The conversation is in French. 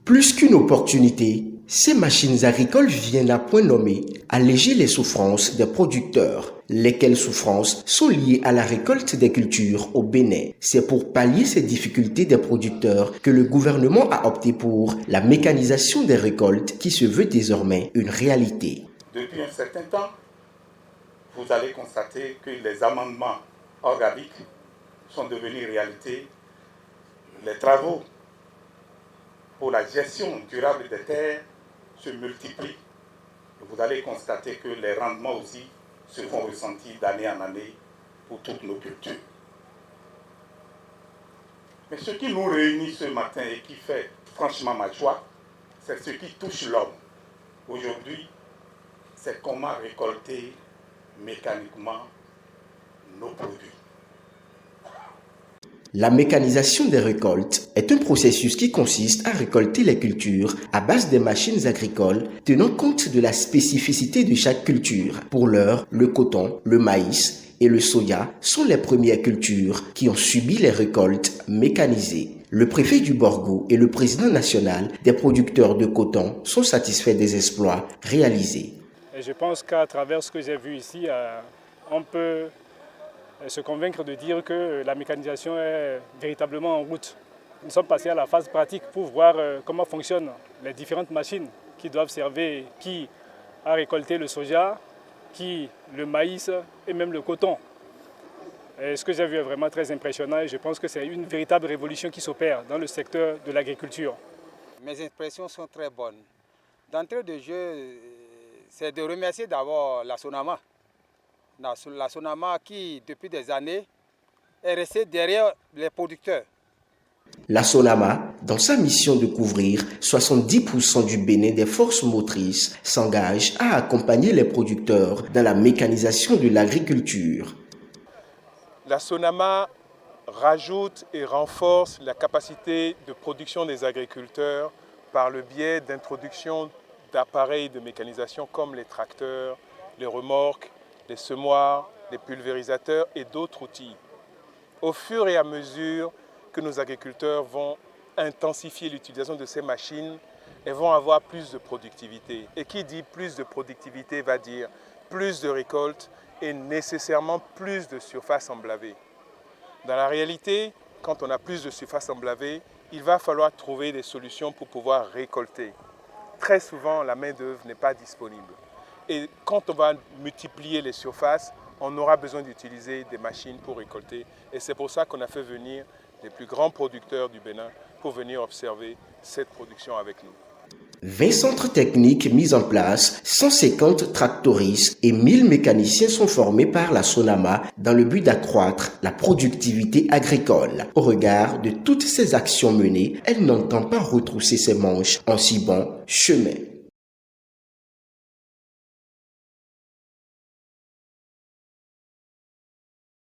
Plus qu'une opportunité, ces machines agricoles viennent à point nommé alléger les souffrances des producteurs, lesquelles souffrances sont liées à la récolte des cultures au Bénin. C'est pour pallier ces difficultés des producteurs que le gouvernement a opté pour la mécanisation des récoltes qui se veut désormais une réalité. Depuis un certain temps, vous allez constater que les amendements organiques sont devenus réalité. Les travaux pour la gestion durable des terres se multiplient. Vous allez constater que les rendements aussi se font ressentir d'année en année pour toutes nos cultures. Mais ce qui nous réunit ce matin et qui fait franchement ma joie, c'est ce qui touche l'homme. Aujourd'hui, c'est comment récolter mécaniquement nos produits. La mécanisation des récoltes est un processus qui consiste à récolter les cultures à base des machines agricoles tenant compte de la spécificité de chaque culture. Pour l'heure, le coton, le maïs et le soja sont les premières cultures qui ont subi les récoltes mécanisées. Le préfet du Borgo et le président national des producteurs de coton sont satisfaits des exploits réalisés. Et je pense qu'à travers ce que j'ai vu ici, on peut se convaincre de dire que la mécanisation est véritablement en route. Nous sommes passés à la phase pratique pour voir comment fonctionnent les différentes machines qui doivent servir, qui a récolté le soja, qui le maïs et même le coton. Et ce que j'ai vu est vraiment très impressionnant et je pense que c'est une véritable révolution qui s'opère dans le secteur de l'agriculture. Mes impressions sont très bonnes. D'entrée de jeu, c'est de remercier d'abord la Sonama. La Sonama qui, depuis des années, est restée derrière les producteurs. La Sonama, dans sa mission de couvrir 70% du Bénin des forces motrices, s'engage à accompagner les producteurs dans la mécanisation de l'agriculture. La Sonama rajoute et renforce la capacité de production des agriculteurs par le biais d'introduction d'appareils de mécanisation comme les tracteurs, les remorques, les semoirs, les pulvérisateurs et d'autres outils. Au fur et à mesure que nos agriculteurs vont intensifier l'utilisation de ces machines, elles vont avoir plus de productivité. Et qui dit plus de productivité va dire plus de récoltes et nécessairement plus de surface emblavée. Dans la réalité, quand on a plus de surface emblavée, il va falloir trouver des solutions pour pouvoir récolter. Très souvent, la main-d'œuvre n'est pas disponible. Et quand on va multiplier les surfaces, on aura besoin d'utiliser des machines pour récolter. Et c'est pour ça qu'on a fait venir les plus grands producteurs du Bénin pour venir observer cette production avec nous. 20 centres techniques mis en place, 150 tractoristes et 1000 mécaniciens sont formés par la Sonama dans le but d'accroître la productivité agricole. Au regard de toutes ces actions menées, elle n'entend pas retrousser ses manches en si bon chemin.